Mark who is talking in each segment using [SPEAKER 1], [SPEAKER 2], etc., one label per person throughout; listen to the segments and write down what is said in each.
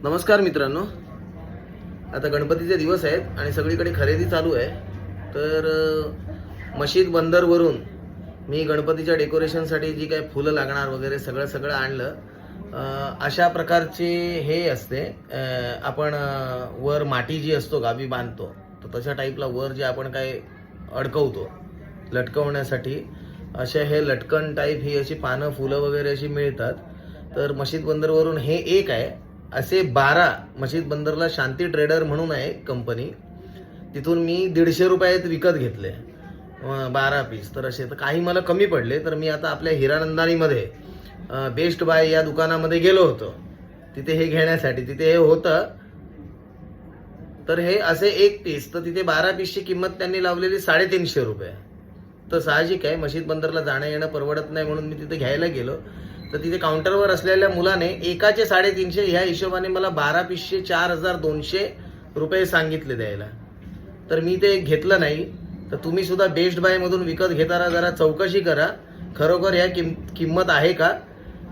[SPEAKER 1] नमस्कार मित्रांनो. आता गणपतीचे दिवस आहेत आणि सगळीकडे खरेदी चालू आहे. तर मशीद बंदरवरून मी गणपतीच्या डेकोरेशनसाठी जी काही फुलं लागणार वगैरे सगळं आणलं. अशा प्रकारचे हे असते. आपण वर माती जी असतो गावी बांधतो, तर तशा टाईपला वर जे आपण काय अडकवतो लटकवण्यासाठी, अशा हे लटकन टाईप ही अशी पानं फुलं वगैरे अशी मिळतात. तर मशीद बंदरवरून हे एक आहे. असे 12 मशीद बंदरला शांती ट्रेडर म्हणून आहे कंपनी, तिथून मी 150 रुपयात विकत घेतले 12 पीस. तर असे तर काही मला कमी पडले, तर मी आता आपल्या हिरानंदानीमध्ये बेस्ट बाय या दुकानामध्ये गेलो होतो तिथे हे घेण्यासाठी. तिथे हे होतं. तर हे असे एक पीस, तर तिथे 12 पीसची किंमत त्यांनी लावलेली 350 रुपये. तर साहजिक आहे, मशीद बंदरला जाणं येणं परवडत नाही म्हणून मी तिथे घ्यायला गेलो. तर तिथे काउंटरवर असलेल्या मुलाने एकाचे 350 ह्या हिशोबाने मला 12 पीसचे 4200 रुपये सांगितले द्यायला. तर मी ते घेतलं नाही. तर तुम्ही सुद्धा बेस्ट बाय मधून विकत घेताना जरा चौकशी करा, खरोखर ह्या किंमत आहे का,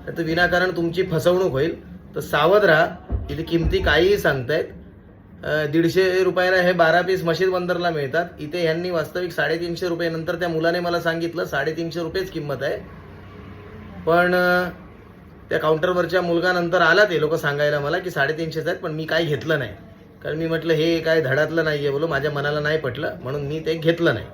[SPEAKER 1] तर विनाकारण तुमची फसवणूक होईल. तर सावध राहा. इथे किमती काहीही सांगतायत. 150 रुपयाला हे 12 पीस मशीद बंदरला मिळतात. इथे यांनी वास्तविक 350 रुपये, नंतर त्या मुलाने मला सांगितलं 350 रुपयेच किंमत आहे. पण त्या काउंटरवरच्या मुलगा नंतर आला, ते लोक सांगायला मला की 350 आहेत, पण मी काही घेतलं नाही. कारण मी म्हटलं हे काय धडातलं नाही आहे, बोलो माझ्या मनाला नाही पटलं म्हणून मी ते घेतलं नाही.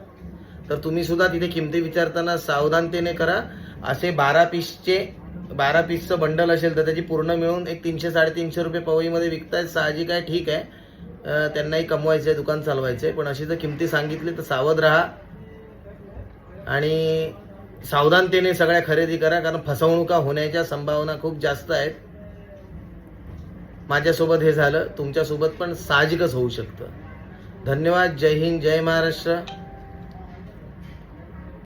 [SPEAKER 1] तर तुम्ही सुद्धा तिथे किमती विचारताना सावधानतेने करा. असे 12 पीसचं बंडल असेल तर त्याची पूर्ण मिळून एक 300-350 रुपये पवईमध्ये विकतायत. साहजिक आहे, ठीक आहे, त्यांनाही कमवायचं आहे, दुकान चालवायचं आहे. पण अशी जर किमती सांगितली तर सावध राहा आणि सावधानतेने सगळ्या खरेदी करा, कारण फसवणुका होण्याच्या संभावना खूप जास्त आहेत. माझ्यासोबत हे झालं, तुमच्यासोबत पण साहजिकच होऊ शकतं. धन्यवाद. जय हिंद, जय महाराष्ट्र.